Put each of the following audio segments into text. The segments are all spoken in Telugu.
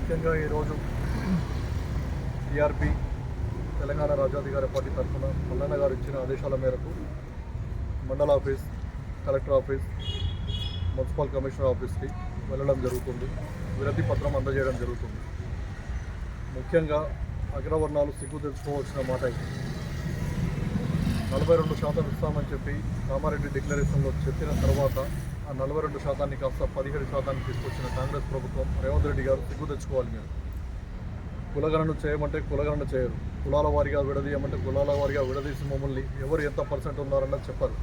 ముఖ్యంగా ఈరోజు టీఆర్పీ తెలంగాణ రాజ్యాధికార పార్టీ తరఫున మల్లన్న గారు ఇచ్చిన ఆదేశాల మేరకు మండల office, collector office, municipal commissioner ఆఫీస్కి వెళ్ళడం జరుగుతుంది. వినతి పత్రం అందజేయడం జరుగుతుంది. ముఖ్యంగా అగ్రవర్ణాలు సిగ్గు తెచ్చుకోవాల్సిన మాట ఇది. 42% ఇస్తామని చెప్పి కామారెడ్డి డిక్లరేషన్లో చెప్పిన తర్వాత ఆ 42% కాస్త 17% తీసుకొచ్చిన కాంగ్రెస్ ప్రభుత్వం, రేవంత్ రెడ్డి గారు సిగ్గు తెచ్చుకోవాలి. మీరు కులగణన చేయమంటే కులగణన చేయరు, కులాల వారిగా విడదీయమంటే కులాల వారిగా విడదీసి మమ్మల్ని ఎవరు ఎంత % ఉన్నారన్నది చెప్పారు.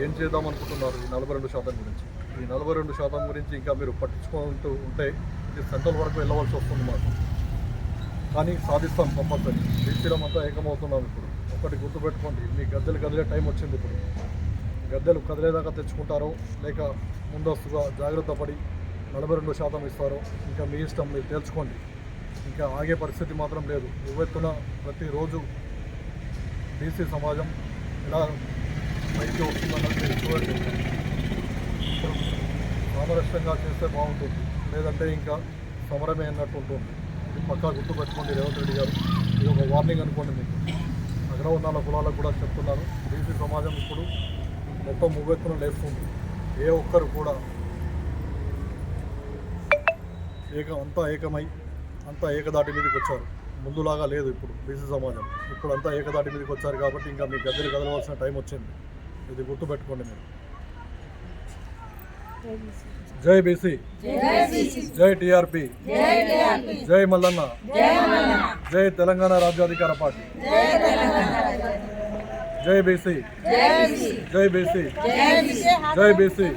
ఏం చేద్దామనుకుంటున్నారు ఈ 42% గురించి? ఈ 42% గురించి ఇంకా మీరు పట్టించుకుంటూ ఉంటే ఇది సెంట్రల్ వరకు వెళ్ళవలసి వస్తుంది మాకు. కానీ సాధిస్తాం కంపల్సరీ. బీసీలమంతా ఏకమవుతున్నాం. ఇప్పుడు ఒకటి గుర్తుపెట్టుకోండి, మీ గద్దెలు కదిలే టైం వచ్చింది. ఇప్పుడు గద్దెలు కదిలేదాకా తెచ్చుకుంటారో లేక ముందస్తుగా జాగ్రత్త పడి 42% ఇస్తారో ఇంకా మీ ఇష్టం, మీరు తేల్చుకోండి. ఇంకా ఆగే పరిస్థితి మాత్రం లేదు. ఉవ్వెత్తున ప్రతిరోజు బీసీ సమాజం ఎలా పైకి వస్తుందన్నది మీరు చూడండి. సామరస్యంగా చేస్తే బాగుంటుంది, లేదంటే ఇంకా సమరమే అన్నట్టు ఉంటుంది. ఇది పక్కా గుర్తుపెట్టుకోండి రేవంత్ రెడ్డి గారు. ఇది ఒక వార్నింగ్ అనుకోండి మీకు. అగ్రవర్ణాల కులాలకు కూడా చెప్తున్నారు, బీసీ సమాజం ఇప్పుడు మొత్తం ఉవ్వెత్తున లేస్తుంది. ఏ ఒక్కరు కూడా ఏకమై అంతా ఏకదాటి మీదకి వచ్చారు. ముందులాగా లేదు ఇప్పుడు బీసీ సమాజం. ఇప్పుడు అంతా ఏకదాటి మీదకి వచ్చారు కాబట్టి ఇంకా మీ గద్దెలు కదలవలసిన టైం వచ్చింది. ఇది గుర్తుపెట్టుకోండి మీరు. జై బీసీ, జై టీఆర్పీ, జై మల్లన్న, జై తెలంగాణ రాజ్యాధికార పార్టీ, జై బీసీ, జై బీసీ, జై బీసీ.